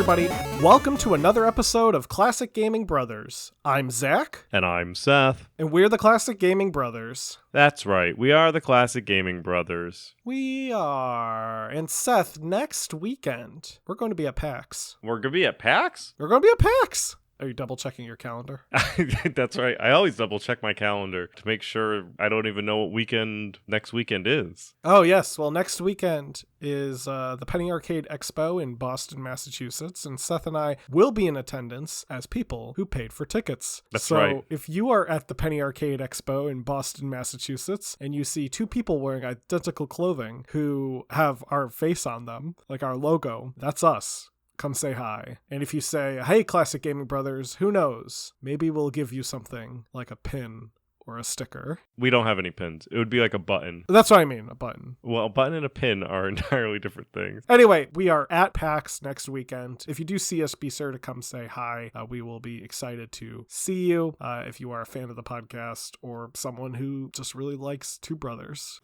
everybody. Welcome to another episode of Classic Gaming Brothers. I'm Zach. And I'm Seth. And we're the Classic Gaming Brothers. That's right. We are the Classic Gaming Brothers. We are. And Seth, next weekend, we're going to be at PAX. We're going to be at PAX? We're going to be at PAX. Are you double checking your calendar? That's right. I always double check my calendar to make sure I don't even know what next weekend is. Oh, yes. Well, next weekend is the Penny Arcade Expo in Boston, Massachusetts, and Seth and I will be in attendance as people who paid for tickets. That's right. So if you are at the Penny Arcade Expo in Boston, Massachusetts, and you see two people wearing identical clothing who have our face on them, like our logo, that's us. Come say hi. And if you say, hey, Classic Gaming Brothers, who knows? Maybe we'll give you something like a pin or a sticker. We don't have any pins. It would be like a button. That's what I mean, a button. Well, a button and a pin are entirely different things. Anyway, we are at PAX next weekend. If you do see us, be sure to come say hi. We will be excited to see you if you are a fan of the podcast or someone who just really likes two brothers.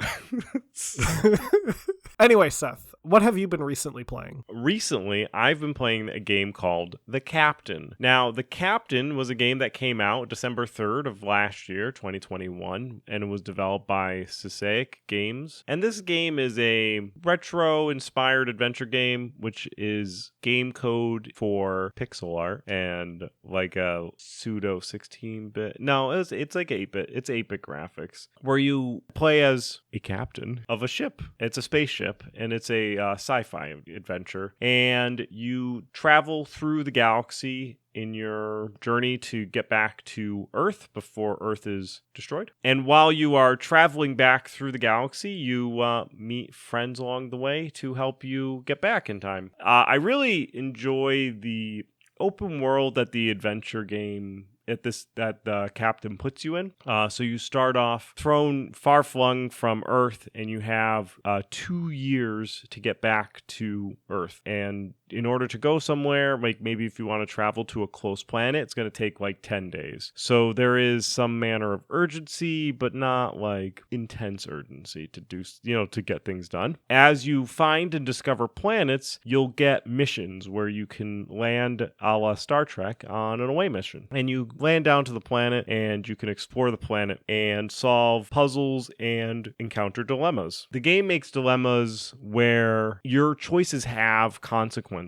Anyway, Seth, what have you been recently playing? Recently, I've been playing a game called The Captain. Now, The Captain was a game that came out December 3rd of last year, 2021, and it was developed by Sisaic Games. And this game is a retro-inspired adventure game, which is game code for pixel art and like a pseudo 16-bit. No, it's like 8-bit. It's 8-bit graphics, where you play as a captain of a ship. It's a spaceship. And it's a sci-fi adventure. And you travel through the galaxy in your journey to get back to Earth before Earth is destroyed. And while you are traveling back through the galaxy, you meet friends along the way to help you get back in time. I really enjoy the open world that the adventure game that the captain puts you in. So you start off thrown far-flung from Earth, and you have 2 years to get back to Earth. And in order to go somewhere, like maybe if you want to travel to a close planet, it's going to take like 10 days. So there is some manner of urgency, but not like intense urgency to do, to get things done. As you find and discover planets, you'll get missions where you can land a la Star Trek on an away mission. And you land down to the planet and you can explore the planet and solve puzzles and encounter dilemmas. The game makes dilemmas where your choices have consequences,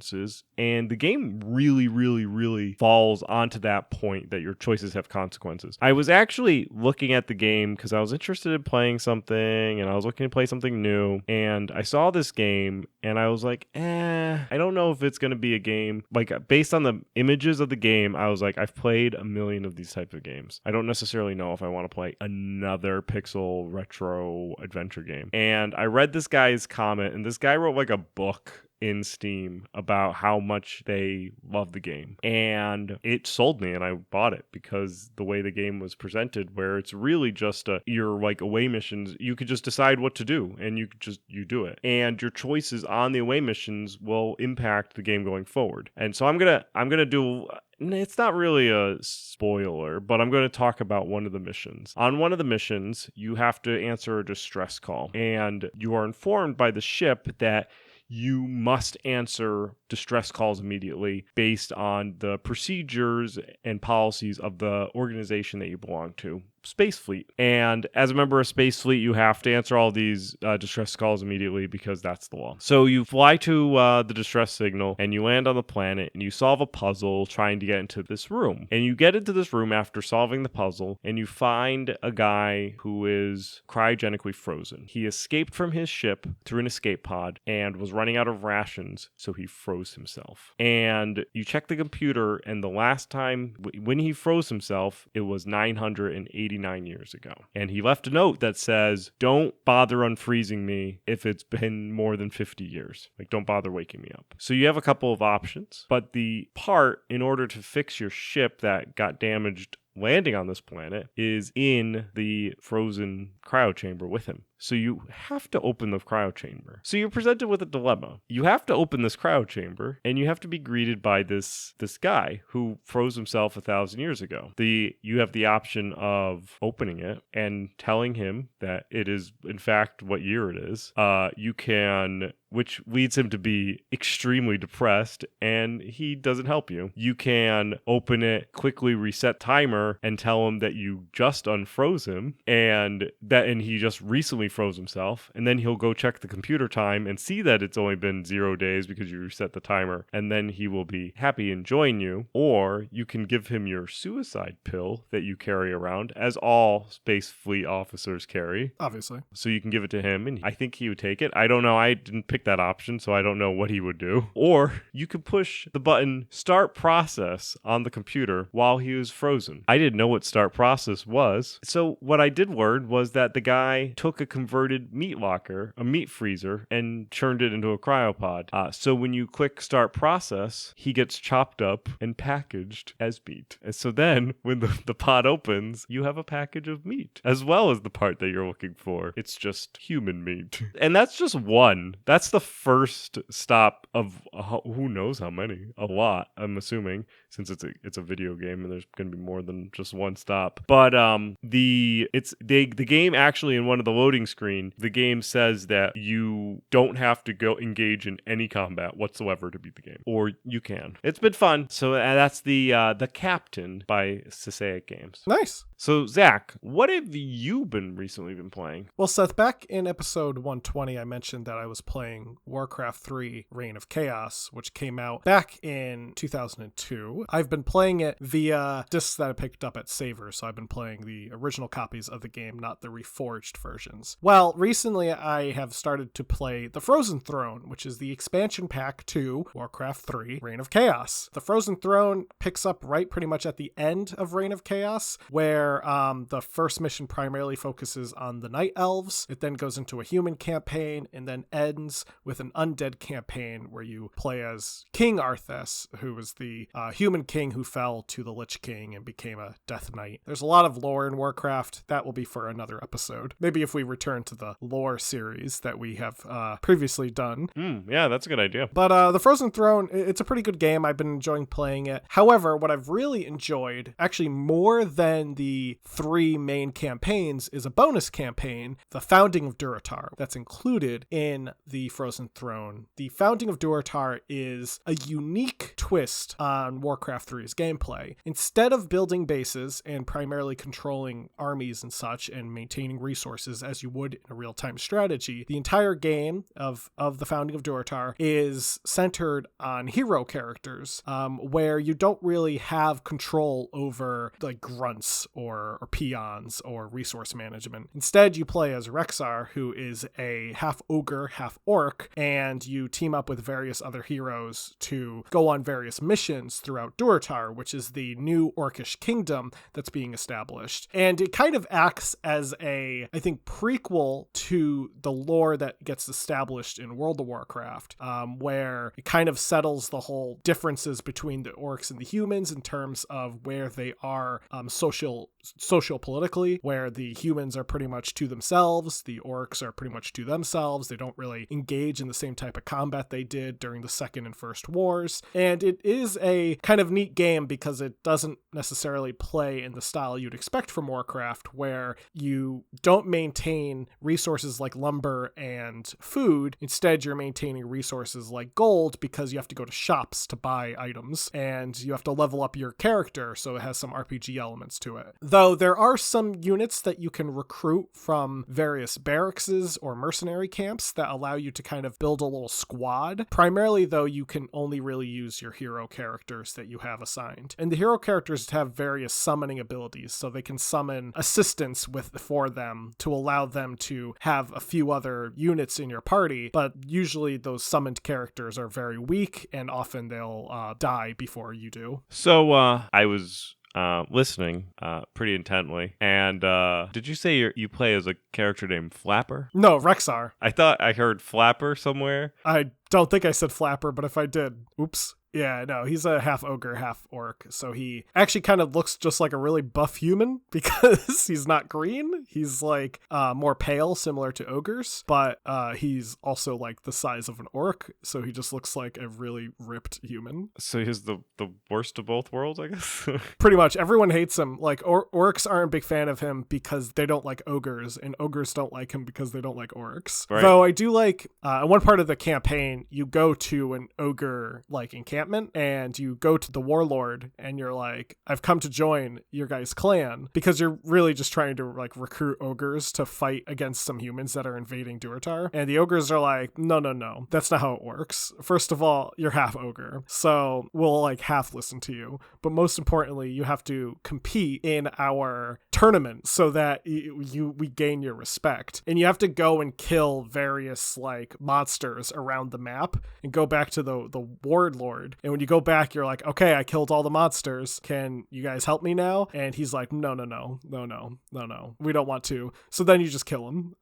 and the game really, really, really falls onto that point that your choices have consequences. I was actually looking at the game because I was interested in playing something and I was looking to play something new, and I saw this game and I was like, I don't know if it's going to be a game. Like, based on the images of the game, I was like, I've played a million of these type of games. I don't necessarily know if I want to play another pixel retro adventure game. And I read this guy's comment, and this guy wrote like a book in Steam about how much they love the game, and it sold me, and I bought it because the way the game was presented, where it's really just your like away missions, you could just decide what to do and you do it, and your choices on the away missions will impact the game going forward. And so I'm gonna do, it's not really a spoiler, but I'm going to talk about one of the missions. On one of the missions, you have to answer a distress call, and you are informed by the ship that you must answer distress calls immediately based on the procedures and policies of the organization that you belong to, Space Fleet. And as a member of Space Fleet, you have to answer all these distress calls immediately because that's the law. So you fly to the distress signal and you land on the planet and you solve a puzzle trying to get into this room. And you get into this room after solving the puzzle and you find a guy who is cryogenically frozen. He escaped from his ship through an escape pod and was running out of rations, so he froze himself. And you check the computer, and the last time when he froze himself, it was 989 years ago. And he left a note that says, don't bother unfreezing me if it's been more than 50 years. Like, don't bother waking me up. So you have a couple of options, but the part in order to fix your ship that got damaged landing on this planet is in the frozen cryo chamber with him. So you have to open the cryo chamber. So you're presented with a dilemma. You have to open this cryo chamber, and you have to be greeted by this guy who froze himself 1,000 years ago. You have the option of opening it and telling him that it is, in fact, what year it is. You can which leads him to be extremely depressed, and he doesn't help you. You can open it, quickly reset timer, and tell him that you just unfroze him, and he just recently froze himself, and then he'll go check the computer time and see that it's only been 0 days because you reset the timer, and then he will be happy and join you. Or you can give him your suicide pill that you carry around, as all Space Fleet officers carry. Obviously. So you can give it to him, and I think he would take it. I don't know. I didn't pick that option, so I don't know what he would do. Or you could push the button Start Process on the computer while he was frozen. I didn't know what Start Process was. So what I did learn was that the guy took a converted meat locker, a meat freezer, and turned it into a cryopod. So when you click Start Process, he gets chopped up and packaged as meat. And so then when the pod opens, you have a package of meat, as well as the part that you're looking for. It's just human meat. And that's just one. That's the first stop of who knows how many. A lot, I'm assuming, since it's a video game and there's going to be more than just one stop. But the game actually, in one of the loading screen, the game says that you don't have to go engage in any combat whatsoever to beat the game, or you can. It's been fun. So that's the Captain by Sisaic Games. Nice. So Zach, what have you recently been playing? Well, Seth, back in episode 120, I mentioned that I was playing Warcraft 3 Reign of Chaos, which came out back in 2002. I've been playing it via discs that I picked up at Savers, so I've been playing the original copies of the game, not the reforged versions. Well, recently I have started to play The Frozen Throne, which is the expansion pack to Warcraft 3 Reign of Chaos. The Frozen Throne picks up right pretty much at the end of Reign of Chaos, where the first mission primarily focuses on the Night Elves. It then goes into a human campaign and then ends with an undead campaign where you play as King Arthas, who was the human king who fell to the Lich King and became a Death Knight. There's a lot of lore in Warcraft. That will be for another episode. Maybe if we return to the lore series that we have previously done. Yeah, that's a good idea. But The Frozen Throne, it's a pretty good game. I've been enjoying playing it. However, what I've really enjoyed, actually more than the 3 main campaigns, is a bonus campaign, The Founding of Durotar, that's included in the Frozen Throne. The Founding of Durotar is a unique twist on Warcraft 3's gameplay. Instead of building bases and primarily controlling armies and such and maintaining resources as you would in a real-time strategy, the entire game of The Founding of Durotar is centered on hero characters, where you don't really have control over like grunts or peons or resource management. Instead, you play as Rexar, who is a half ogre, half orc, and you team up with various other heroes to go on various missions throughout Durotar, which is the new orcish kingdom that's being established. And it kind of acts as a, I think, prequel to the lore that gets established in World of Warcraft, where it kind of settles the whole differences between the orcs and the humans in terms of where they are social-politically, where the humans are pretty much to themselves, the orcs are pretty much to themselves. They don't really engage in the same type of combat they did during the Second and First Wars. And it is a kind of neat game because it doesn't necessarily play in the style you'd expect from Warcraft, where you don't maintain resources like lumber and food. Instead, you're maintaining resources like gold because you have to go to shops to buy items, and you have to level up your character, so it has some RPG elements to it. Though there are some units that you can recruit from various barracks or mercenary camps that allow you to kind of build a little squad. Primarily, though, you can only really use your hero characters that you have assigned. And the hero characters have various summoning abilities, so they can summon assistants for them to allow them to have a few other units in your party, but usually those summoned characters are very weak, and often they'll die before you do. So I was listening pretty intently, and did you say you play as a character named Flapper? No, Rexar. I thought I heard Flapper somewhere. I don't think I said Flapper, but if I did, oops. Yeah, no, he's a half ogre, half orc. So he actually kind of looks just like a really buff human because he's not green. He's like more pale, similar to ogres, but he's also like the size of an orc. So he just looks like a really ripped human. So he's the worst of both worlds, I guess. Pretty much everyone hates him. Like orcs aren't a big fan of him because they don't like ogres, and ogres don't like him because they don't like orcs. Right. Though I do like one part of the campaign, you go to an ogre like encampment and you go to the warlord and you're like, I've come to join your guys' clan, because you're really just trying to like recruit ogres to fight against some humans that are invading Durotar. And the ogres are like, no, that's not how it works. First of all, you're half ogre, so we'll like half listen to you. But most importantly, you have to compete in our tournament so that we gain your respect. And you have to go and kill various like monsters around the map and go back to the warlord. And when you go back, you're like, okay, I killed all the monsters. Can you guys help me now? And he's like, no. We don't want to. So then you just kill him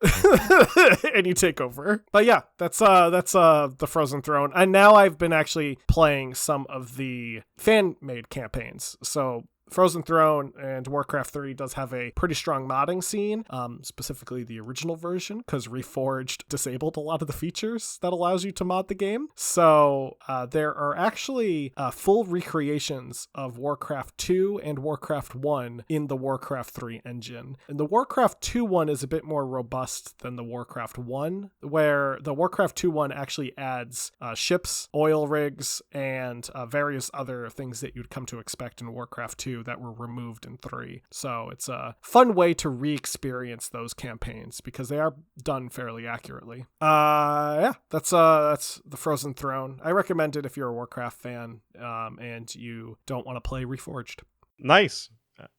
and you take over. But yeah, that's the Frozen Throne. And now I've been actually playing some of the fan-made campaigns. So Frozen Throne and Warcraft 3 does have a pretty strong modding scene, specifically the original version, because Reforged disabled a lot of the features that allows you to mod the game. So there are actually full recreations of Warcraft 2 and Warcraft 1 in the Warcraft 3 engine. And the Warcraft 2 one is a bit more robust than the Warcraft 1, where the Warcraft 2 one actually adds ships, oil rigs, and various other things that you'd come to expect in Warcraft 2 that were removed in 3. So it's a fun way to re-experience those campaigns because they are done fairly accurately. Yeah, that's the Frozen Throne. I recommend it if you're a Warcraft fan and you don't want to play Reforged. Nice.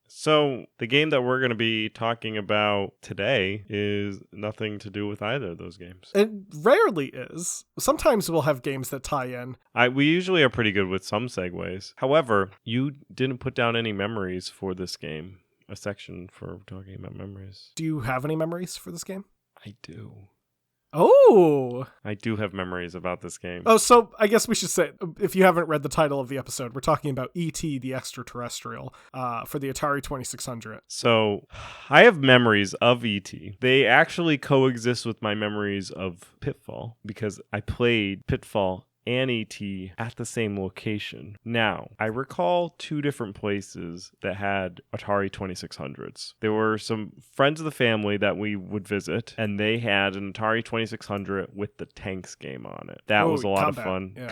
So the game that we're going to be talking about today is nothing to do with either of those games. It rarely is. Sometimes we'll have games that tie in. We usually are pretty good with some segues. However, you didn't put down any memories for this game. A section for talking about memories. Do you have any memories for this game? I do. Oh! I do have memories about this game. Oh, so I guess we should say, if you haven't read the title of the episode, we're talking about E.T. the Extra-Terrestrial for the Atari 2600. So I have memories of E.T. They actually coexist with my memories of Pitfall because I played Pitfall and E.T. at the same location. Now, I recall two different places that had Atari 2600s. There were some friends of the family that we would visit, and they had an Atari 2600 with the tanks game on it. That was a lot of fun. Yeah.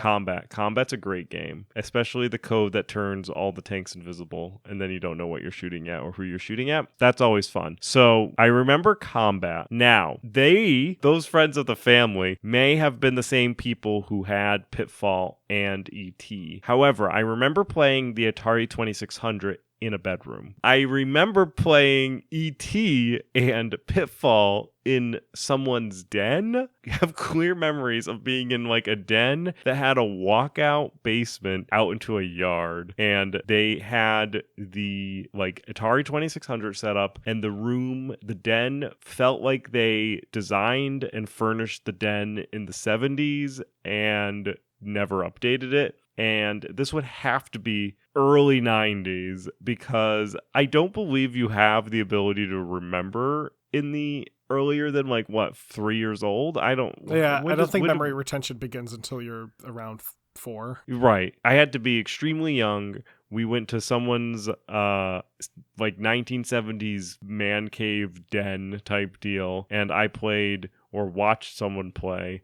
Combat's a great game, especially the code that turns all the tanks invisible, and then you don't know what you're shooting at or who you're shooting at. That's always fun. So I remember Combat. Now, those friends of the family may have been the same people who had Pitfall and E.T. However, I remember playing the Atari 2600 in a bedroom. I remember playing E.T. and Pitfall in someone's den. I have clear memories of being in like a den that had a walkout basement out into a yard, and they had the like Atari 2600 set up, and the den felt like they designed and furnished the den in the 70s and never updated it. And this would have to be early 90s because I don't believe you have the ability to remember in the earlier than 3 years old. I don't think memory retention begins until you're around 4. Right. I had to be extremely young. We went to someone's 1970s man cave den type deal, and I played or watched someone play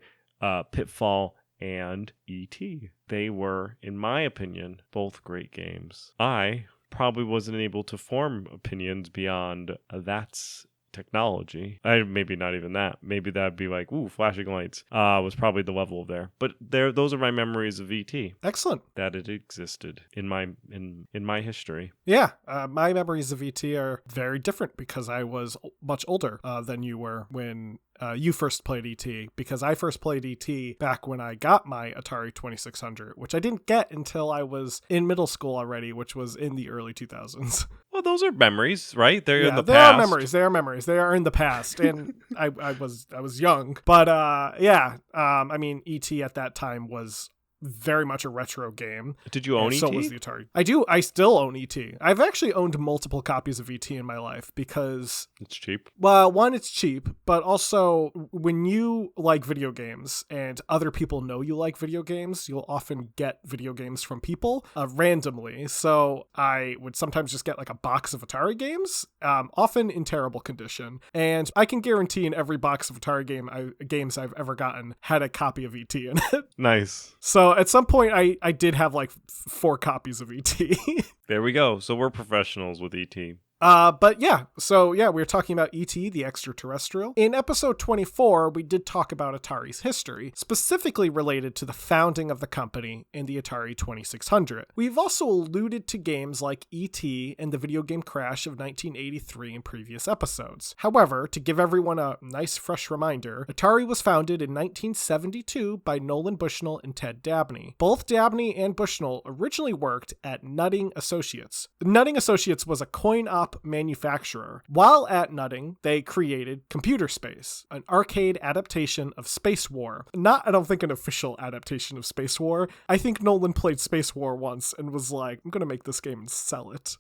Pitfall and E.T. They were, in my opinion, both great games. I probably wasn't able to form opinions beyond that's technology. Maybe not even that. Maybe that'd be like, ooh, flashing lights was probably the level of there. But those are my memories of E.T. Excellent. That it existed in my history. Yeah, my memories of E.T. are very different because I was much older than you were when you first played E.T., because I first played E.T. back when I got my Atari 2600, which I didn't get until I was in middle school already, which was in the early 2000s. Well, those are memories, right? They're in the past. They are memories. They are in the past, and I was young. But I mean, E.T. at that time was very much a retro game. Did you own ET? So was the Atari. I do. I still own ET. I've actually owned multiple copies of ET in my life because It's cheap. well, one, it's cheap, but also when you like video games and other people know you like video games, you'll often get video games from people randomly. So I would sometimes just get like a box of Atari games, often in terrible condition. And I can guarantee in every box of Atari games I've ever gotten had a copy of ET in it. Nice. So at some point I did have like 4 copies of ET. There we go. So we're professionals with ET. But yeah, so yeah, we were talking about E.T., the Extra-Terrestrial. In episode 24, we did talk about Atari's history, specifically related to the founding of the company and the Atari 2600. We've also alluded to games like E.T. and the video game Crash of 1983 in previous episodes. However, to give everyone a nice fresh reminder, Atari was founded in 1972 by Nolan Bushnell and Ted Dabney. Both Dabney and Bushnell originally worked at Nutting Associates. Nutting Associates was a coin-op manufacturer. While at Nutting, they created Computer Space, an arcade adaptation of Space War. Not, I don't think, an official adaptation of Space War. I think Nolan played Space War once and was like, I'm gonna make this game and sell it.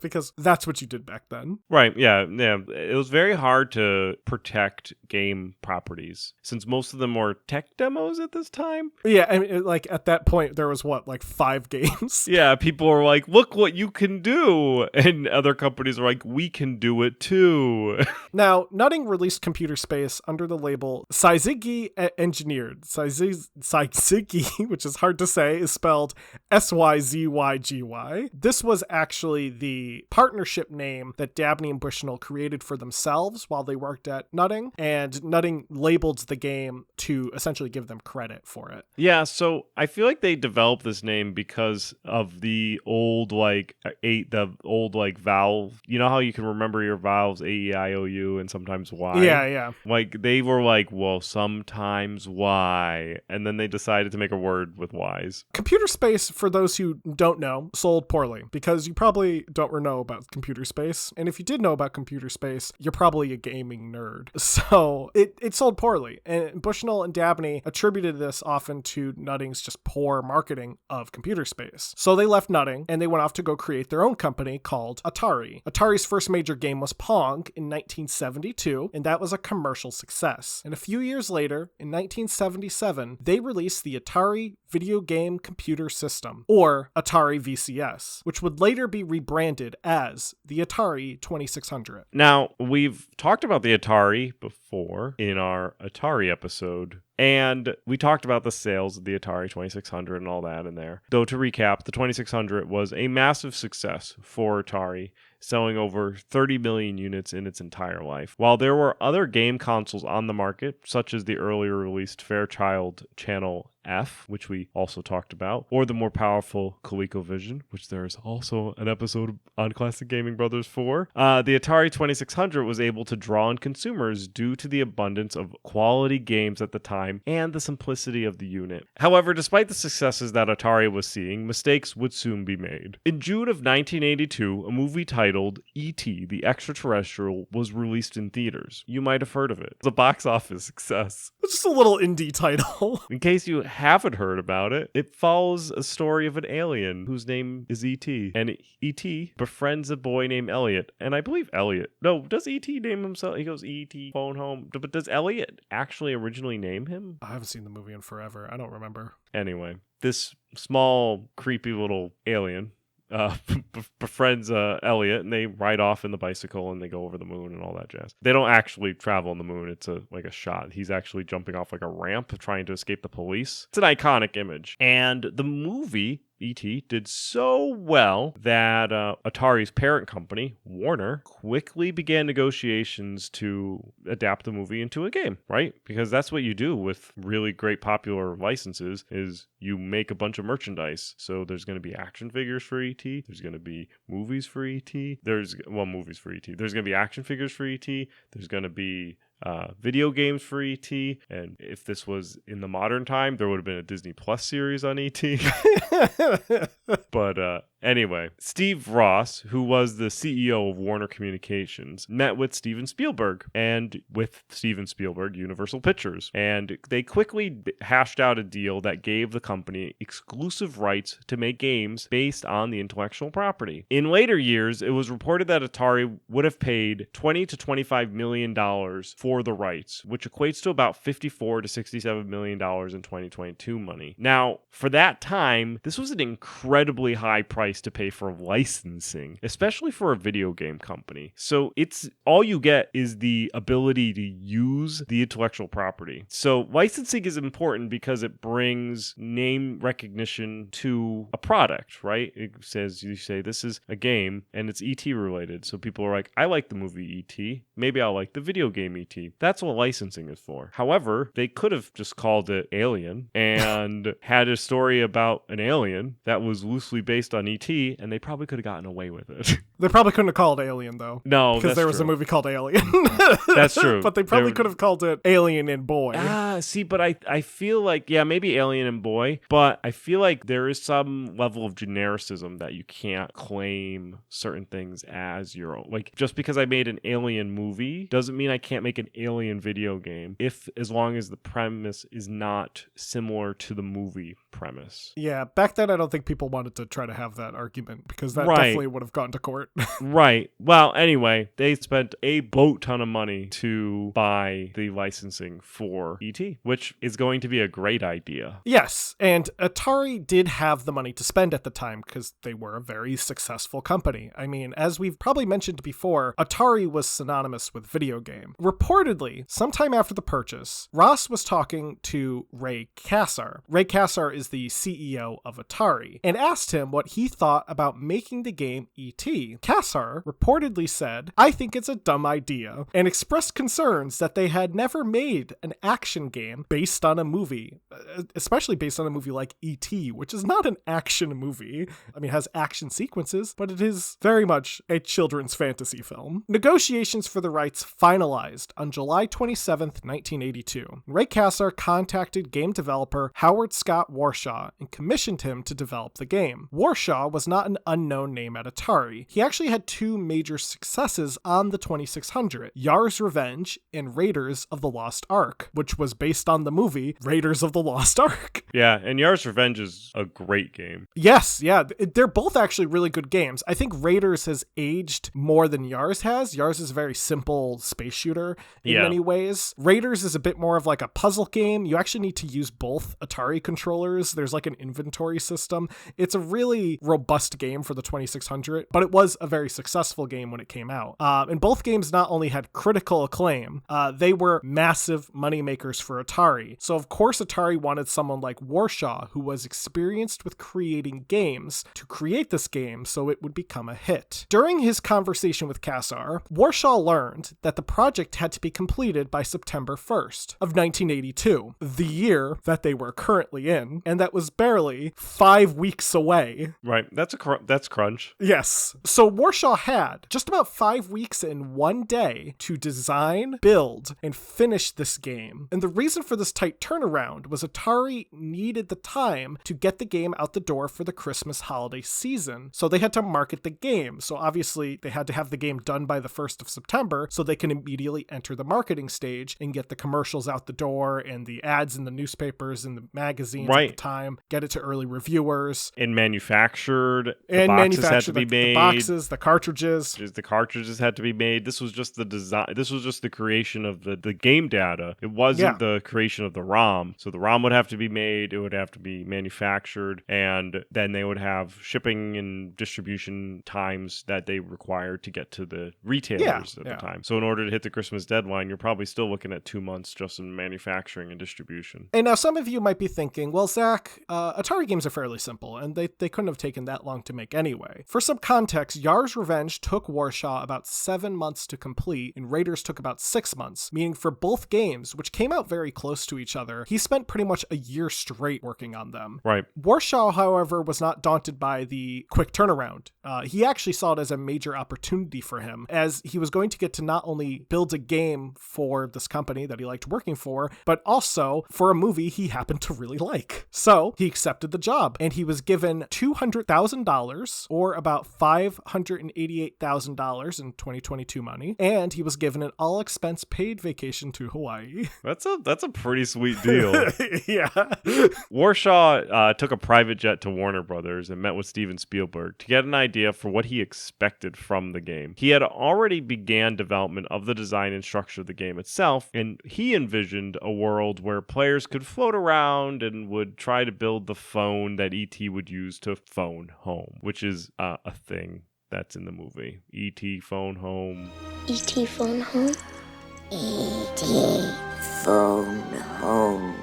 Because that's what you did back then. Right, yeah. It was very hard to protect game properties since most of them were tech demos at this time. Yeah, I mean, like at that point, there was 5 games? Yeah, people were like, look what you can do. And other companies are like, we can do it too. Now, Nutting released Computer Space under the label Syzygy Engineered. Syzygy, which is hard to say, is spelled Syzygy. This was actually the partnership name that Dabney and Bushnell created for themselves while they worked at Nutting, and Nutting labeled the game to essentially give them credit for it. Yeah, so I feel like they developed this name because of the old valve. You know how you can remember your vowels A, E, I, O, U, and sometimes Y? Yeah. Like, they were like, well, sometimes Y. And then they decided to make a word with Ys. Computer Space, for those who don't know, sold poorly because you probably don't know about Computer Space. And if you did know about Computer Space, you're probably a gaming nerd. So it sold poorly. And Bushnell and Dabney attributed this often to Nutting's just poor marketing of Computer Space. So they left Nutting and they went off to go create their own company called Atari. Atari's first major game was Pong in 1972, and that was a commercial success. And a few years later, in 1977, they released the Atari Video Game Computer System, or Atari VCS, which would later be rebranded as the Atari 2600. Now, we've talked about the Atari before in our Atari episode, and we talked about the sales of the Atari 2600 and all that in there. Though, to recap, the 2600 was a massive success for Atari, selling over 30 million units in its entire life. While there were other game consoles on the market, such as the earlier released Fairchild Channel F, which we also talked about, or the more powerful ColecoVision, which there is also an episode on Classic Gaming Brothers for, the Atari 2600 was able to draw in consumers due to the abundance of quality games at the time and the simplicity of the unit. However, despite the successes that Atari was seeing, mistakes would soon be made. In June of 1982, a movie titled E.T. the Extra-Terrestrial was released in theaters. You might have heard of it. It's a box office success. It's just a little indie title. In case you haven't heard about it, it follows a story of an alien whose name is E.T. And E.T. befriends a boy named Elliot. And I believe Elliot... No, does E.T. name himself? He goes, E.T. phone home. But does Elliot actually originally name him? I haven't seen the movie in forever. I don't remember. Anyway, this small, creepy little alien befriends Elliot, and they ride off in the bicycle and they go over the moon and all that jazz. They don't actually travel on the moon. It's like a shot. He's actually jumping off like a ramp trying to escape the police. It's an iconic image. And the movie E.T. did so well that Atari's parent company, Warner, quickly began negotiations to adapt the movie into a game, right? Because that's what you do with really great popular licenses is you make a bunch of merchandise. So there's going to be action figures for E.T. There's going to be movies for E.T. Movies for E.T. There's going to be action figures for E.T. There's going to be video games for E.T. And if this was in the modern time, there would have been a Disney Plus series on E.T. But Anyway, Steve Ross, who was the CEO of Warner Communications, met with Steven Spielberg and with Steven Spielberg, Universal Pictures. And they quickly hashed out a deal that gave the company exclusive rights to make games based on the intellectual property. In later years, it was reported that Atari would have paid $20 to $25 million for the rights, which equates to about $54 to $67 million in 2022 money. Now, for that time, this was an incredibly high price to pay for licensing, especially for a video game company. So it's all you get is the ability to use the intellectual property. So licensing is important because it brings name recognition to a product, right? It says, you say this is a game and it's ET related. So people are like, I like the movie ET. Maybe I'll like the video game ET. That's what licensing is for. However, they could have just called it Alien and had a story about an alien that was loosely based on ET, and they probably could have gotten away with it. They probably couldn't have called Alien, though. No, because there was true. a movie called Alien. That's true. But they probably could have called it Alien and Boy. See, but I feel like, yeah, maybe Alien and Boy, but I feel like there is some level of genericism that you can't claim certain things as your own. Like, just because I made an Alien movie doesn't mean I can't make an Alien video game, as long as the premise is not similar to the movie premise. Yeah, back then I don't think people wanted to try to have that argument, because that Right. definitely would have gone to court. Right. Well, anyway, they spent a boat ton of money to buy the licensing for ET, which is going to be a great idea. Yes, and Atari did have the money to spend at the time because they were a very successful company. I mean, as we've probably mentioned before, Atari was synonymous with video game. Reportedly, sometime after the purchase, Ross was talking to Ray Kassar. Ray Kassar is the CEO of Atari, and asked him what he thought about making the game E.T. Kassar reportedly said, "I think it's a dumb idea," and expressed concerns that they had never made an action game based on a movie, especially based on a movie like E.T., which is not an action movie. I mean, it has action sequences, but it is very much a children's fantasy film. Negotiations for the rights finalized on July 27th, 1982. Ray Kassar contacted game developer Howard Scott Warshaw and commissioned him to develop the game. Warshaw was not an unknown name at Atari. He actually had two major successes on the 2600, Yar's Revenge and Raiders of the Lost Ark, which was based on the movie Raiders of the Lost Ark. Yeah, and Yar's Revenge is a great game. Yes, yeah, they're both actually really good games. I think Raiders has aged more than Yar's has. Yar's is a very simple space shooter in many ways. Raiders is a bit more of like a puzzle game. You actually need to use both Atari controllers. There's like an inventory system. It's a really robust game for the 2600, but it was a very successful game when it came out. And both games not only had critical acclaim, they were massive moneymakers for Atari. So of course Atari wanted someone like Warshaw, who was experienced with creating games, to create this game so it would become a hit. During his conversation with Kassar, Warshaw learned that the project had to be completed by September 1st of 1982, the year that they were currently in, and that was barely 5 weeks away. Right, that's crunch. Yes. So Warshaw had just about 5 weeks and 1 day to design, build, and finish this game. And the reason for this tight turnaround was Atari needed the time to get the game out the door for the Christmas holiday season. So they had to market the game. So obviously they had to have the game done by the 1st of September so they can immediately enter the marketing stage and get the commercials out the door and the ads in the newspapers and the magazines at the time, get it to early reviewers. And manufactured. And boxes had to manufactured be made. the boxes, the cartridges. The cartridges had to be made. This was just the design. This was just the creation of the game data. It wasn't the creation of the ROM. So the ROM would have to be made. It would have to be manufactured. And then they would have shipping and distribution times that they required to get to the retailers at the time. So in order to hit the Christmas deadline, you're probably still looking at 2 months just in manufacturing and distribution. And now some of you might be thinking, well, Zach, Atari games are fairly simple, and they couldn't have taken that long to make anyway. For some context, Yar's Revenge took Warshaw about 7 months to complete, and Raiders took about 6 months, meaning for both games, which came out very close to each other, he spent pretty much a year straight working on them. Right. Warshaw, however, was not daunted by the quick turnaround. He actually saw it as a major opportunity for him, as he was going to get to not only build a game for this company that he liked working for, but also for a movie he happened to really like. So he accepted the job, and he was given $200,000, or about $588,000 in 2022 money, and he was given an all-expense paid vacation to Hawaii. That's a pretty sweet deal. Yeah. Warshaw took a private jet to Warner Brothers and met with Steven Spielberg to get an idea for what he expected from the game. He had already began development of the design and structure of the game itself, and he envisioned a world where players could float around and would try to build the phone that E.T. would use to phone home, which is a thing that's in the movie. E.T. phone home. E.T. phone home? E.T. phone home.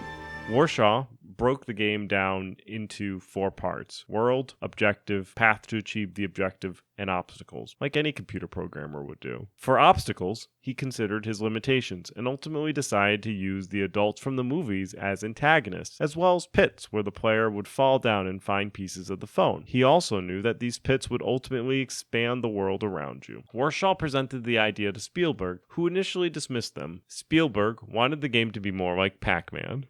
Warshaw broke the game down into 4 parts: world, objective, path to achieve the objective, and obstacles, like any computer programmer would do. For obstacles, he considered his limitations and ultimately decided to use the adults from the movies as antagonists, as well as pits where the player would fall down and find pieces of the phone. He also knew that these pits would ultimately expand the world around you. Warshaw presented the idea to Spielberg, who initially dismissed them. Spielberg wanted the game to be more like Pac-Man.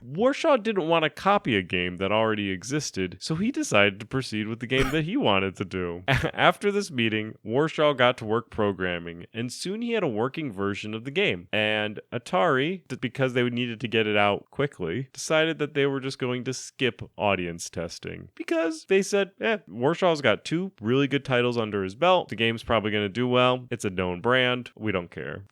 Warshaw didn't want to copy a game that already existed, so he decided to proceed with the game that he wanted to do. After this meeting, Warshaw got to work programming, and soon he had a working version of the game. And Atari, because they needed to get it out quickly, decided that they were just going to skip audience testing. Because they said, Warshaw's got 2 really good titles under his belt. The game's probably going to do well. It's a known brand. We don't care.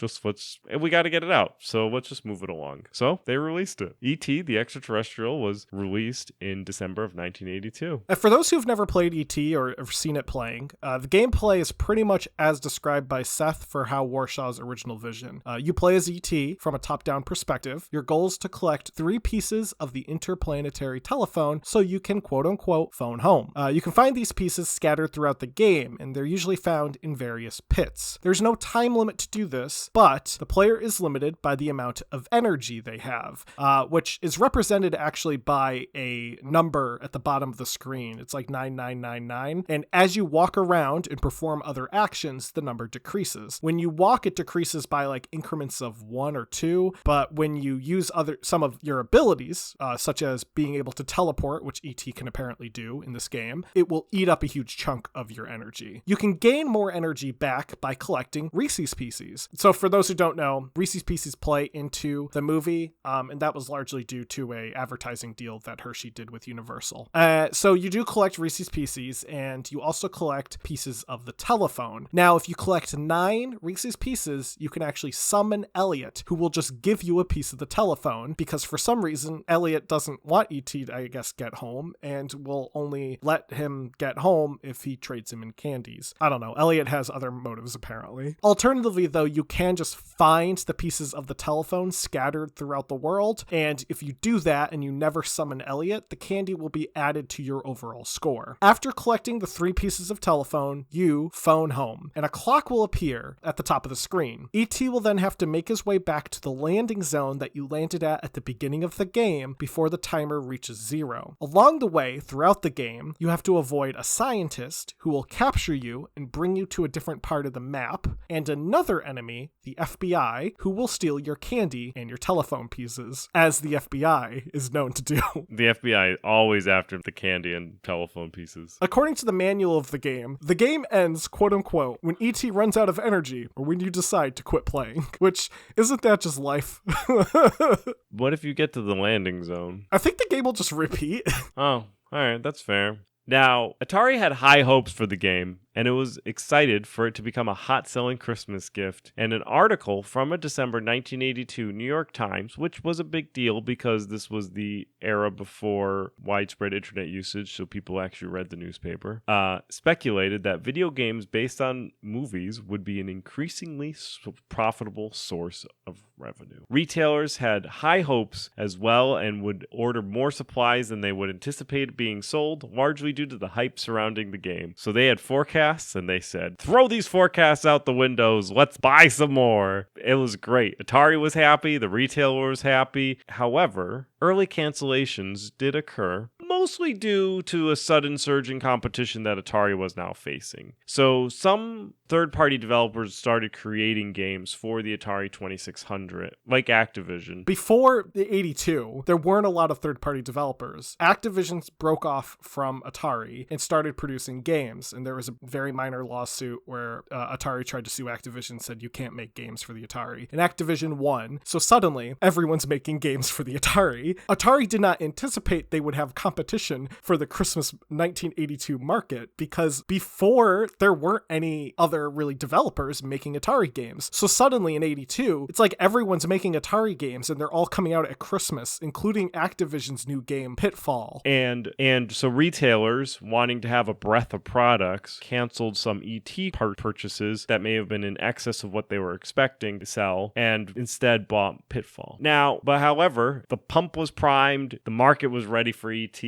We got to get it out. So let's just move it along. So they released it. E.T. the Extra-Terrestrial was released in December of 1982. And for those who've never played E.T. or have seen it playing, the gameplay is pretty much as described by Seth for how Warshaw's original vision. You play as E.T. from a top-down perspective. Your goal is to collect 3 pieces of the interplanetary telephone so you can quote-unquote phone home. You can find these pieces scattered throughout the game, and they're usually found in various pits. There's no time limit to do this, but the player is limited by the amount of energy they have, which is represented actually by a number at the bottom of the screen. It's like 9999, and as you walk around and perform other actions, the number decreases. When you walk, it decreases by like increments of 1 or 2, but when you use some of your abilities, such as being able to teleport, which E.T. can apparently do in this game, it will eat up a huge chunk of your energy. You can gain more energy back by collecting Reese's Pieces. So for those who don't know, Reese's Pieces play into the movie, and that was largely due to a advertising deal that Hershey did with Universal. So you do collect Reese's Pieces, and you also collect pieces of the telephone. Now, if you collect 9 Reese's Pieces, you can actually summon Elliot, who will just give you a piece of the telephone, because for some reason, Elliot doesn't want E.T. to, I guess, get home, and will only let him get home if he trades him in candies. I don't know. Elliot has other motives, apparently. Alternatively, though, you can just find the pieces of the telephone scattered throughout the world, and if you do that and you never summon Elliot, the candy will be added to your overall score. After collecting the 3 pieces of telephone, you phone home, and a clock will appear at the top of the screen. E.T. will then have to make his way back to the landing zone that you landed at the beginning of the game before the timer reaches 0. Along the way, throughout the game, you have to avoid a scientist who will capture you and bring you to a different part of the map, and another enemy, the FBI, who will steal your candy and your telephone pieces, as the FBI is known to do. The FBI always after the candy and telephone pieces. According to the manual of the game ends, quote-unquote, when E.T. runs out of energy or when you decide to quit playing. Which, isn't that just life? What if you get to the landing zone? I think the game will just repeat. Oh, alright, that's fair. Now, Atari had high hopes for the game, and it was excited for it to become a hot-selling Christmas gift. And an article from a December 1982 New York Times, which was a big deal because this was the era before widespread internet usage, so people actually read the newspaper, speculated that video games based on movies would be an increasingly profitable source of revenue. Retailers had high hopes as well and would order more supplies than they would anticipate being sold, largely due to the hype surrounding the game. So they had forecasts, and they said, throw these forecasts out the windows, let's buy some more. It was great. Atari was happy, the retailer was happy. However, early cancellations did occur, mostly due to a sudden surge in competition that Atari was now facing. So some third-party developers started creating games for the Atari 2600, like Activision. Before the 82, there weren't a lot of third-party developers. Activision broke off from Atari and started producing games, and there was a very minor lawsuit where Atari tried to sue Activision and said, you can't make games for the Atari. And Activision won, so suddenly, everyone's making games for the Atari. Atari did not anticipate they would have competition for the Christmas 1982 market, because before, there weren't any other really developers making Atari games. So suddenly in 82, it's like everyone's making Atari games and they're all coming out at Christmas, including Activision's new game, Pitfall. And so retailers, wanting to have a breadth of products, canceled some ET purchases that may have been in excess of what they were expecting to sell, and instead bought Pitfall. Now, but however, the pump was primed, the market was ready for ET.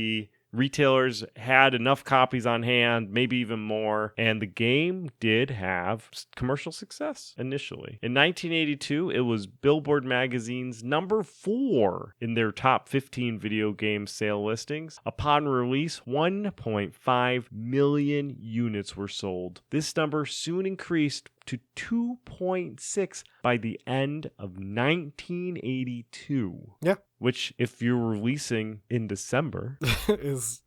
Retailers had enough copies on hand, maybe even more, and the game did have commercial success initially. In 1982, it was Billboard magazine's number 4 in their top 15 video game sale listings. Upon release, 1.5 million units were sold. This number soon increased to 2.6 by the end of 1982. Yeah. Which, if you're releasing in December, is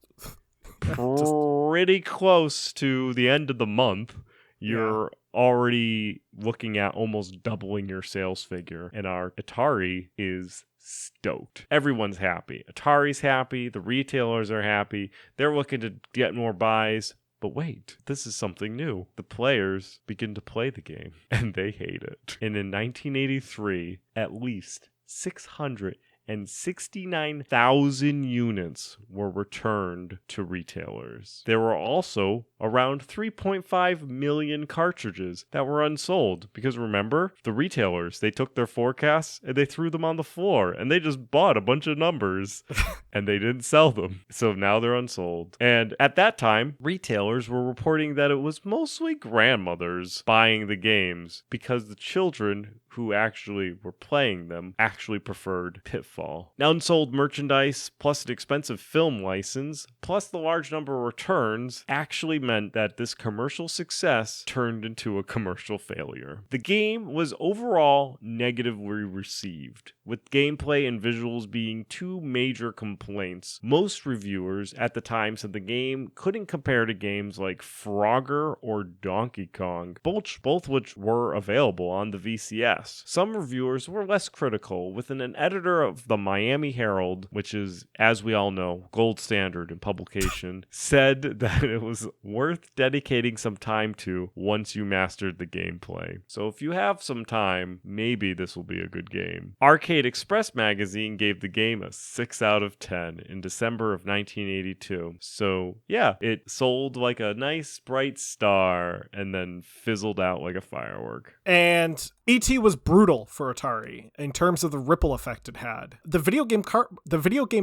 pretty close to the end of the month. You're already looking at almost doubling your sales figure, and our Atari is stoked. Everyone's happy. Atari's happy. The retailers are happy. They're looking to get more buys. But wait, this is something new. The players begin to play the game, and they hate it. And in 1983, at least 669,000 units were returned to retailers. There were also around 3.5 million cartridges that were unsold, because remember, the retailers, they took their forecasts and they threw them on the floor and they just bought a bunch of numbers and they didn't sell them. So now they're unsold. And at that time, retailers were reporting that it was mostly grandmothers buying the games because the children who actually were playing them actually preferred Pitfall. Now, unsold merchandise, plus an expensive film license, plus the large number of returns, actually meant that this commercial success turned into a commercial failure. The game was overall negatively received, with gameplay and visuals being 2 major complaints. Most reviewers at the time said the game couldn't compare to games like Frogger or Donkey Kong, both which were available on the VCS. Some reviewers were less critical, with an editor of the Miami Herald, which is, as we all know, gold standard in publication, said that it was worth dedicating some time to once you mastered the gameplay. So if you have some time, maybe this will be a good game. Arcade Express magazine gave the game a 6 out of 10 in December of 1982. So yeah, it sold like a nice bright star and then fizzled out like a firework. And E.T. was brutal for Atari in terms of the ripple effect it had. The video game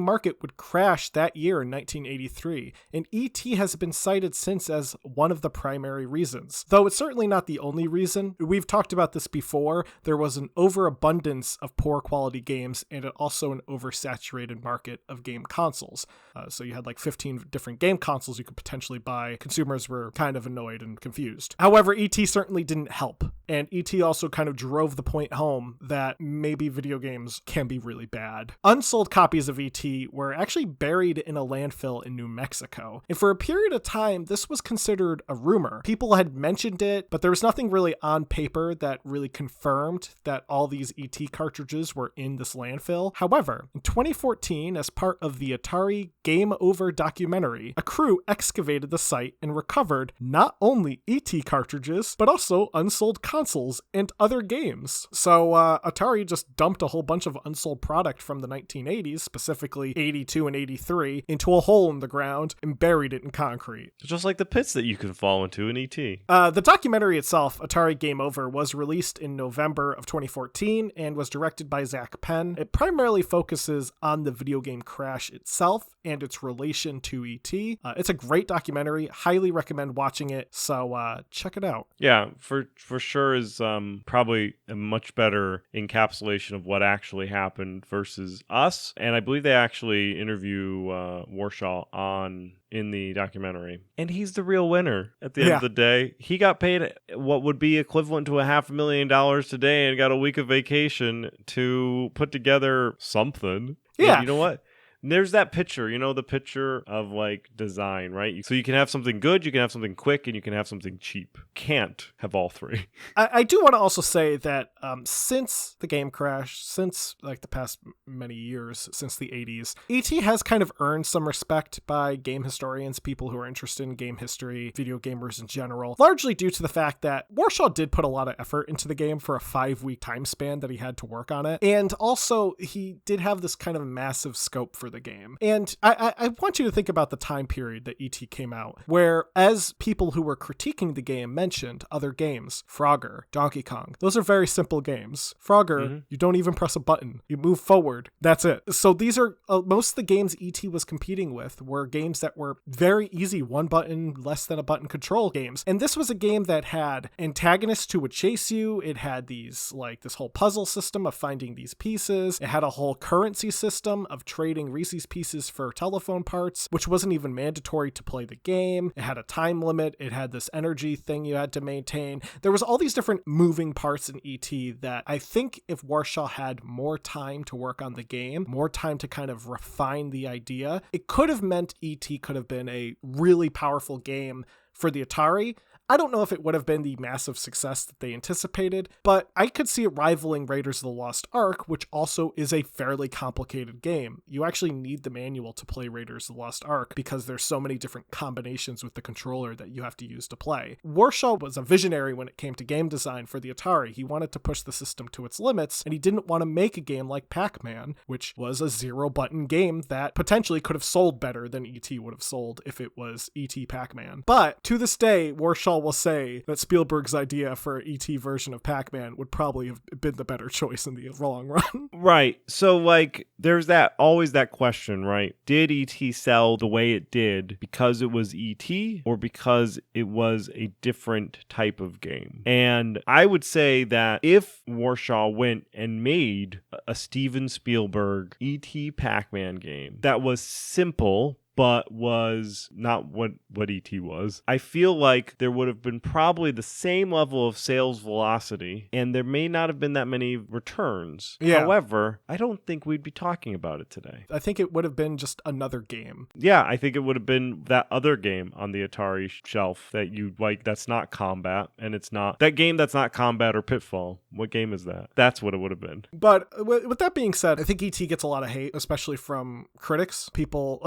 market would crash that year in 1983, and E.T. has been cited since as one of the primary reasons. Though it's certainly not the only reason. We've talked about this before. There was an overabundance of poor quality games and also an oversaturated market of game consoles. So you had like 15 different game consoles you could potentially buy. Consumers were kind of annoyed and confused. However, E.T. certainly didn't help. And E.T. also kind of drove the point home that maybe video games can be really bad. Unsold copies of E.T. were actually buried in a landfill in New Mexico. And for a period of time, this was considered a rumor. People had mentioned it, but there was nothing really on paper that really confirmed that all these E.T. cartridges were in this landfill. However, in 2014, as part of the Atari Game Over documentary, a crew excavated the site and recovered not only E.T. cartridges, but also unsold consoles and other games. So Atari just dumped a whole bunch of unsold product from the 1980s, specifically 82 and 83, into a hole in the ground and buried it in concrete. Just like the pits that you can fall into in E.T. The documentary itself, Atari Game Over, was released in November of 2014 and was directed by Zach Penn. It primarily focuses on the video game crash itself and its relation to E.T. It's a great documentary. Highly recommend watching it. So check it out. Yeah, for sure is probably much better encapsulation of what actually happened versus us. And I believe they actually interview Warshaw in the documentary. And he's the real winner at the end of the day. He got paid what would be equivalent to $500,000 today and got a week of vacation to put together something. Yeah. And you know what? There's that picture, the picture of like design, right? So you can have something good, you can have something quick, and you can have something cheap. Can't have all three. I do want to also say that since the game crash, since like the past many years, since the 80s, E.T. has kind of earned some respect by game historians, people who are interested in game history, video gamers in general, largely due to the fact that Warshaw did put a lot of effort into the game for a 5-week time span that he had to work on it. And also, he did have this kind of massive scope for the game. And I want you to think about the time period that E.T. came out, where as people who were critiquing the game mentioned other games, Frogger, Donkey Kong, those are very simple games. Frogger, you don't even press a button. You move forward. That's it. So these are, most of the games E.T. was competing with were games that were very easy, one button, less than a button control games. And this was a game that had antagonists who would chase you. It had these, like, this whole puzzle system of finding these pieces. It had a whole currency system of trading Reese's Pieces for telephone parts, which wasn't even mandatory to play the game. It had a time limit. It had this energy thing you had to maintain. There was all these different moving parts in E.T. that I think if Warshaw had more time to work on the game, more time to kind of refine the idea, it could have meant E.T. could have been a really powerful game for the Atari. I don't know if it would have been the massive success that they anticipated, but I could see it rivaling Raiders of the Lost Ark, which also is a fairly complicated game. You actually need the manual to play Raiders of the Lost Ark because there's so many different combinations with the controller that you have to use to play. Warshaw was a visionary when it came to game design for the Atari. He wanted to push the system to its limits, and he didn't want to make a game like Pac-Man, which was a zero-button game that potentially could have sold better than E.T. would have sold if it was E.T. Pac-Man. But to this day, Warshaw will say that Spielberg's idea for an E.T. version of Pac-Man would probably have been the better choice in the long run. Right. So, like, there's always that question, right? Did E.T. sell the way it did because it was E.T. or because it was a different type of game? And I would say that if Warshaw went and made a Steven Spielberg E.T. Pac-Man game that was simple but was not what E.T. was, I feel like there would have been probably the same level of sales velocity, and there may not have been that many returns. Yeah. However, I don't think we'd be talking about it today. I think it would have been just another game. Yeah, I think it would have been that other game on the Atari shelf that you like that's not Combat, and it's not that game that's not Combat or Pitfall. What game is that? That's what it would have been. But with that being said, I think E.T. gets a lot of hate, especially from critics, people,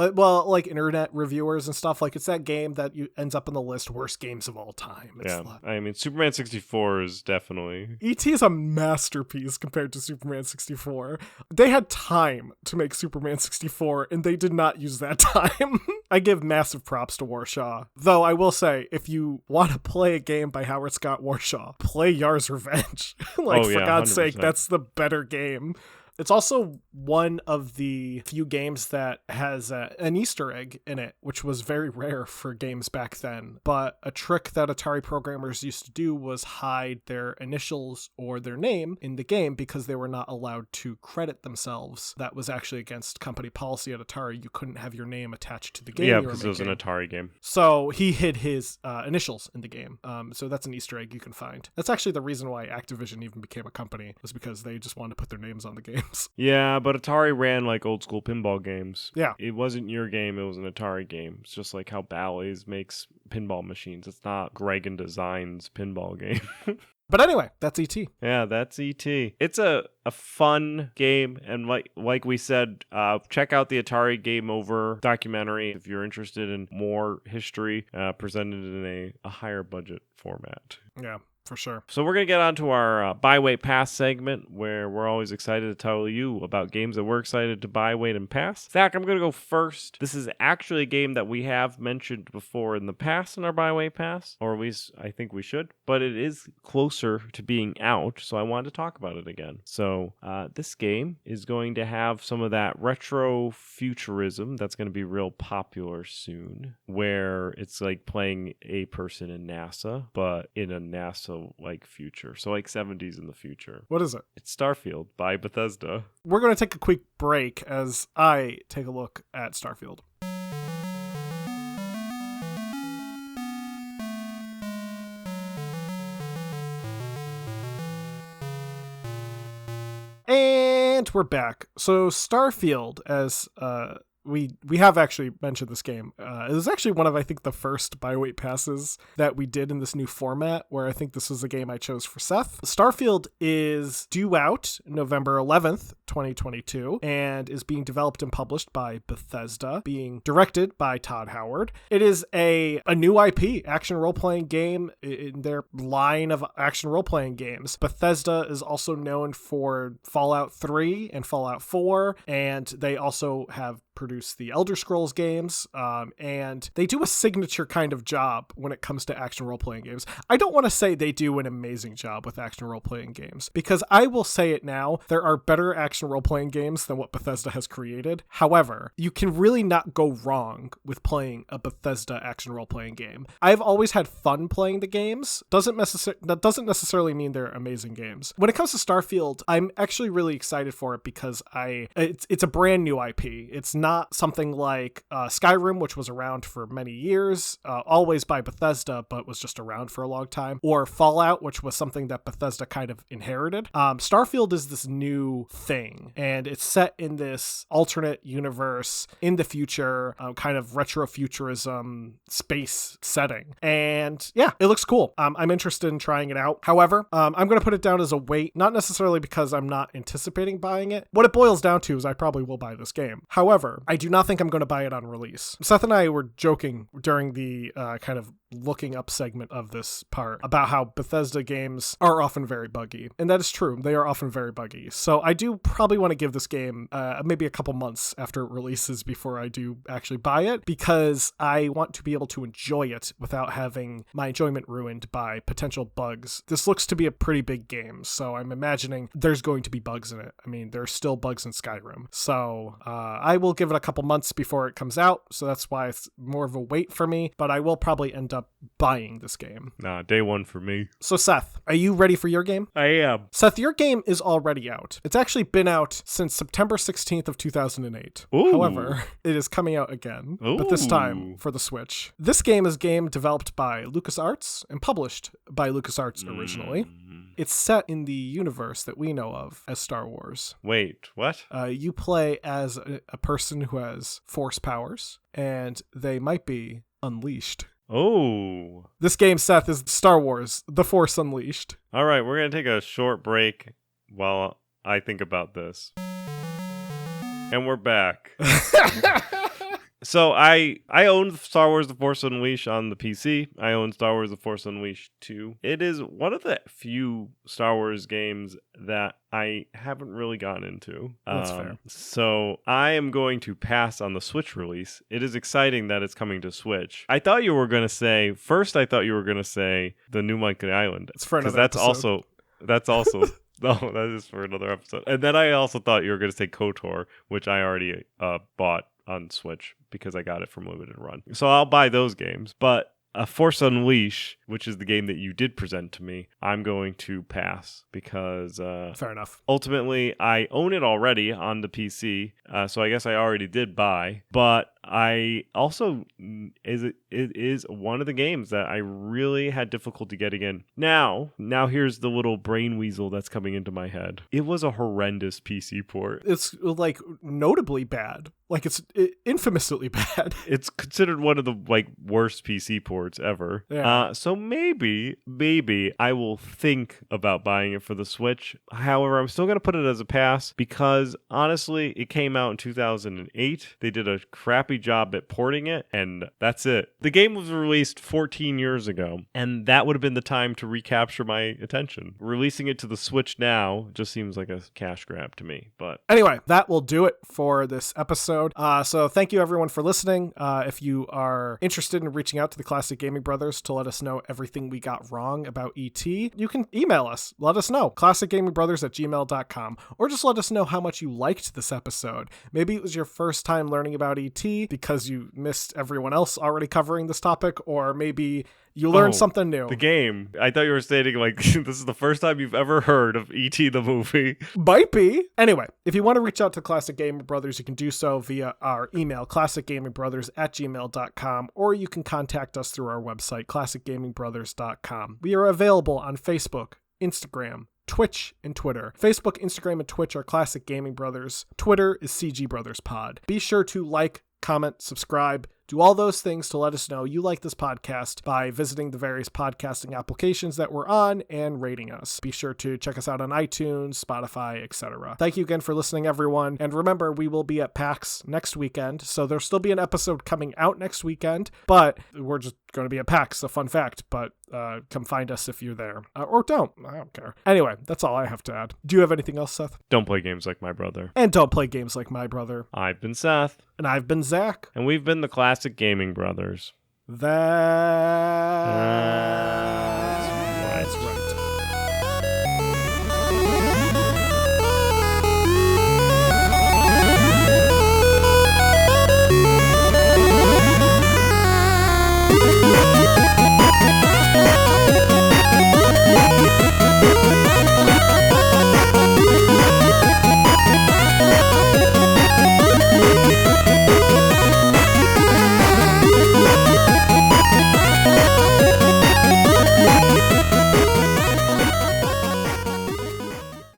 like internet reviewers and stuff. Like, it's that game that ends up on the list worst games of all time. I mean, Superman 64 is definitely... E.T. is a masterpiece compared to Superman 64. They had time to make Superman 64, and they did not use that time. I give massive props to Warshaw. Though I will say, if you want to play a game by Howard Scott Warshaw, play Yar's Revenge. For God's 100%. sake, that's the better game. It's also one of the few games that has an Easter egg in it, which was very rare for games back then. But a trick that Atari programmers used to do was hide their initials or their name in the game because they were not allowed to credit themselves. That was actually against company policy at Atari. You couldn't have your name attached to the game. Yeah, because it was an Atari game. So he hid his initials in the game. So that's an Easter egg you can find. That's actually the reason why Activision even became a company, was because they just wanted to put their names on the game. Yeah, but Atari ran like old school pinball games. Yeah. It wasn't your game, it was an Atari game. It's just like how Bally's makes pinball machines. It's not Greg and Design's pinball game. But anyway, that's E.T. Yeah, that's E.T. It's a fun game, and like we said, check out the Atari Game Over documentary if you're interested in more history presented in a higher budget format. Yeah. For sure. So we're going to get on to our Buy, Wait, Pass segment, where we're always excited to tell you about games that we're excited to buy, wait, and pass. Zach, I'm going to go first. This is actually a game that we have mentioned before in the past in our Buy, Wait, Pass, or at least I think we should, but it is closer to being out, so I wanted to talk about it again. So this game is going to have some of that retro futurism that's going to be real popular soon, where it's like playing a person in NASA, but in a NASA also like future. So like 70s in the future. What is it? It's Starfield by Bethesda. We're going to take a quick break as I take a look at Starfield. And we're back. So Starfield, as we have actually mentioned this game. It was actually one of, I think, the first buy-weight passes that we did in this new format, where I think this was a game I chose for Seth. Starfield is due out November 11th, 2022, and is being developed and published by Bethesda, being directed by Todd Howard. It is a new IP, action role-playing game in their line of action role-playing games. Bethesda is also known for Fallout 3 and Fallout 4, and they also have produced the Elder Scrolls games, and they do a signature kind of job when it comes to action role-playing games. I don't want to say they do an amazing job with action role-playing games, because I will say it now, there are better action role-playing games than what Bethesda has created. However, you can really not go wrong with playing a Bethesda action role-playing game. I've always had fun playing the games. That doesn't necessarily mean they're amazing games. When it comes to Starfield, I'm actually really excited for it because it's a brand new IP. It's not something like Skyrim, which was around for many years, always by Bethesda, but was just around for a long time, or Fallout, which was something that Bethesda kind of inherited. Starfield is this new thing, and it's set in this alternate universe in the future, kind of retrofuturism space setting. And yeah, it looks cool. I'm interested in trying it out. However, I'm going to put it down as a wait, not necessarily because I'm not anticipating buying it. What it boils down to is I probably will buy this game. However, I do not think I'm going to buy it on release. Seth and I were joking during the kind of looking up segment of this part about how Bethesda games are often very buggy. And that is true. They are often very buggy. So I do probably want to give this game maybe a couple months after it releases before I do actually buy it, because I want to be able to enjoy it without having my enjoyment ruined by potential bugs. This looks to be a pretty big game, so I'm imagining there's going to be bugs in it. I mean, there's still bugs in Skyrim. So I will give it a couple months before it comes out, so that's why it's more of a wait for me, but I will probably end up buying this game. Nah, day one for me. So Seth, are you ready for your game? I am. Seth, your game is already out. It's actually been out since September 16th of 2008. Ooh. However, it is coming out again, but this time for the Switch. This game is a game developed by LucasArts and published by LucasArts originally. It's set in the universe that we know of as Star Wars. Wait, what? You play as a person who has force powers, and they might be unleashed. Oh. This game, Seth, is Star Wars, The Force Unleashed. All right, we're going to take a short break while I think about this. And we're back. So I owned Star Wars The Force Unleashed on the PC. I own Star Wars The Force Unleashed 2. It is one of the few Star Wars games that I haven't really gotten into. That's fair. So I am going to pass on the Switch release. It is exciting that it's coming to Switch. I thought you were going to say the New Monkey Island. It's for another episode. That's also no, that is for another episode. And then I also thought you were going to say KOTOR, which I already bought on Switch because I got it from Limited Run. So I'll buy those games. But Force Unleashed, which is the game that you did present to me, I'm going to pass because fair enough. Ultimately, I own it already on the PC, so I guess I already did buy. But I also it is one of the games that I really had difficulty getting in. Now here's the little brain weasel that's coming into my head. It was a horrendous PC port. It's like notably bad. Like it's infamously bad. It's considered one of the worst PC ports ever. Yeah. So maybe I will think about buying it for the Switch. However, I'm still going to put it as a pass because honestly, it came out in 2008. They did a crappy job at porting it, and that's it. The game was released 14 years ago, and that would have been the time to recapture my attention. Releasing it to the Switch now just seems like a cash grab to me. But anyway, that will do it for this episode episode. So thank you everyone for listening. If you are interested in reaching out to the Classic Gaming Brothers to let us know everything we got wrong about E.T., you can email us. Let us know. classicgamingbrothers@gmail.com. Or just let us know how much you liked this episode. Maybe it was your first time learning about E.T. because you missed everyone else already covering this topic, or maybe you learned something new. The game. I thought you were stating like this is the first time you've ever heard of E.T. the movie. Might be. Anyway, if you want to reach out to Classic Gaming Brothers, you can do so via our email, classicgamingbrothers@gmail.com, or you can contact us through our website, classicgamingbrothers.com. We are available on Facebook, Instagram, Twitch, and Twitter. Facebook, Instagram, and Twitch are Classic Gaming Brothers. Twitter is CG Brothers Pod. Be sure to like, comment, subscribe, do all those things to let us know you like this podcast by visiting the various podcasting applications that we're on and rating us. Be sure to check us out on iTunes, Spotify, etc. Thank you again for listening, everyone. And remember, we will be at PAX next weekend, so there'll still be an episode coming out next weekend, but we're just going to be at PAX, a fun fact, but come find us if you're there. Or don't. I don't care. Anyway, that's all I have to add. Do you have anything else, Seth? Don't play games like my brother. And don't play games like my brother. I've been Seth. And I've been Zach. And we've been the Classic Gaming Brothers. That...